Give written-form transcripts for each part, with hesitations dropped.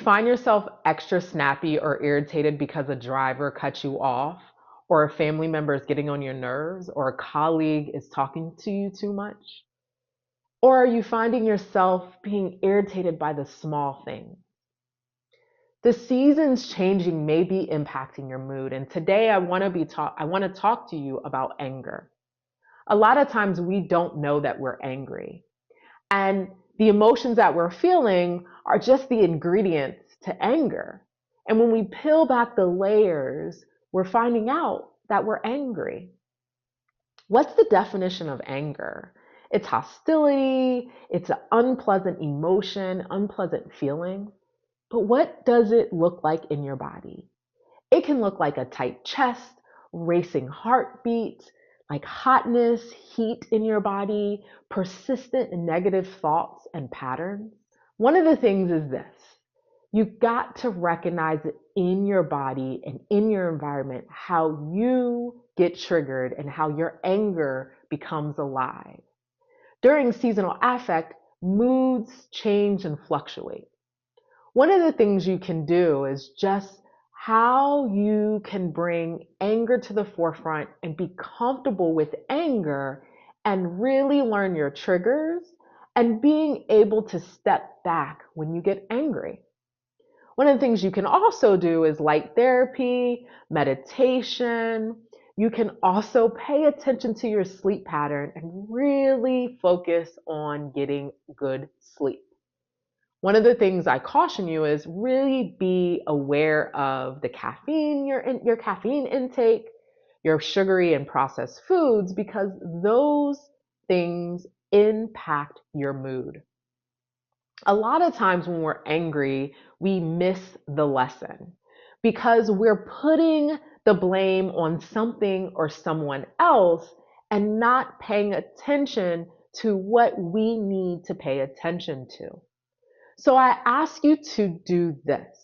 find yourself extra snappy or irritated because a driver cuts you off, or a family member is getting on your nerves, or a colleague is talking to you too much? Or are you finding yourself being irritated by the small things? The seasons changing may be impacting your mood, and today I want to talk to you about anger. A lot of times we don't know that we're angry, and the emotions that we're feeling are just the ingredients to anger. And when we peel back the layers, we're finding out that we're angry. What's the definition of anger? It's hostility, it's an unpleasant emotion, unpleasant feeling. But what does it look like in your body? It can look like a tight chest, racing heartbeat, like hotness, heat in your body, persistent negative thoughts and patterns. One of the things is this: you've got to recognize it in your body and in your environment how you get triggered and how your anger becomes alive. During seasonal affect, moods change and fluctuate. One of the things you can do is just how you can bring anger to the forefront and be comfortable with anger and really learn your triggers and being able to step back when you get angry. One of the things you can also do is light therapy, meditation. You can also pay attention to your sleep pattern and really focus on getting good sleep. One of the things I caution you is really be aware of the caffeine, your caffeine intake, your sugary and processed foods, because those things impact your mood. A lot of times when we're angry, we miss the lesson because we're putting the blame on something or someone else and not paying attention to what we need to pay attention to. So I ask you to do this.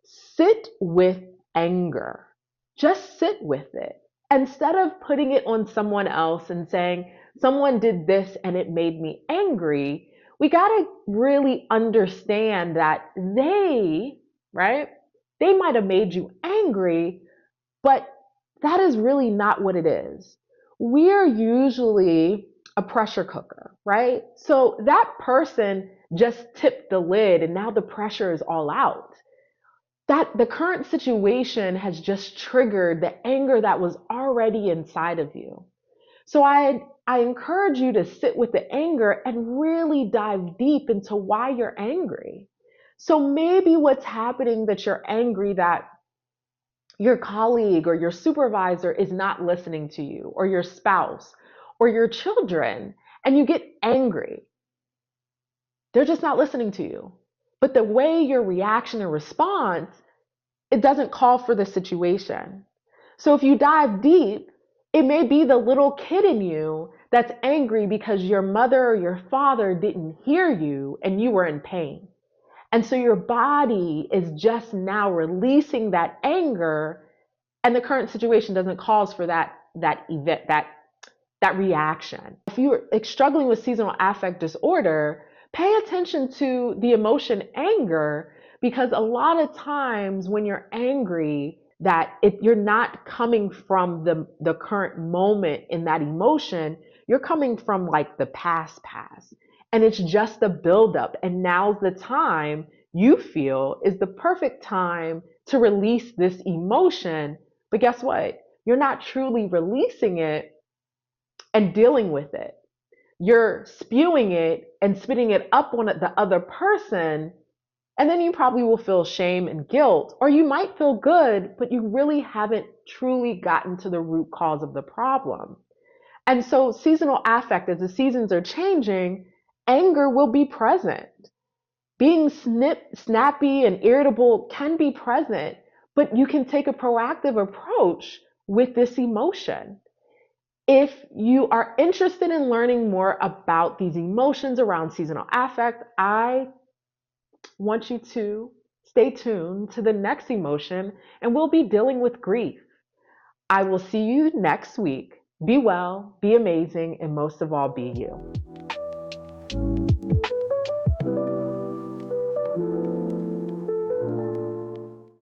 Sit with anger. Just sit with it. Instead of putting it on someone else and saying, someone did this and it made me angry, we got to really understand that right? They might have made you angry, but that is really not what it is. We're usually a pressure cooker, right? So that person just tipped the lid and now the pressure is all out. That the current situation has just triggered the anger that was already inside of you. So I encourage you to sit with the anger and really dive deep into why you're angry. So maybe what's happening that you're angry that your colleague or your supervisor is not listening to you, or your spouse or your children, and you get angry. They're just not listening to you. But the way your reaction and response, it doesn't call for the situation. So if you dive deep, it may be the little kid in you that's angry because your mother or your father didn't hear you and you were in pain. And so your body is just now releasing that anger, and the current situation doesn't cause for that event, that reaction. If you're struggling with seasonal affect disorder, pay attention to the emotion anger, because a lot of times when you're angry, you're not coming from the current moment in that emotion, you're coming from like the past. And it's just a buildup. And now's the time you feel is the perfect time to release this emotion. But guess what? You're not truly releasing it and dealing with it. You're spewing it and spitting it up on the other person. And then you probably will feel shame and guilt, or you might feel good, but you really haven't truly gotten to the root cause of the problem. And so seasonal affect, as the seasons are changing, anger will be present. Being snappy and irritable can be present, but you can take a proactive approach with this emotion. If you are interested in learning more about these emotions around seasonal affect, I want you to stay tuned to the next emotion, and we'll be dealing with grief. I will see you next week. Be well, be amazing, and most of all, be you.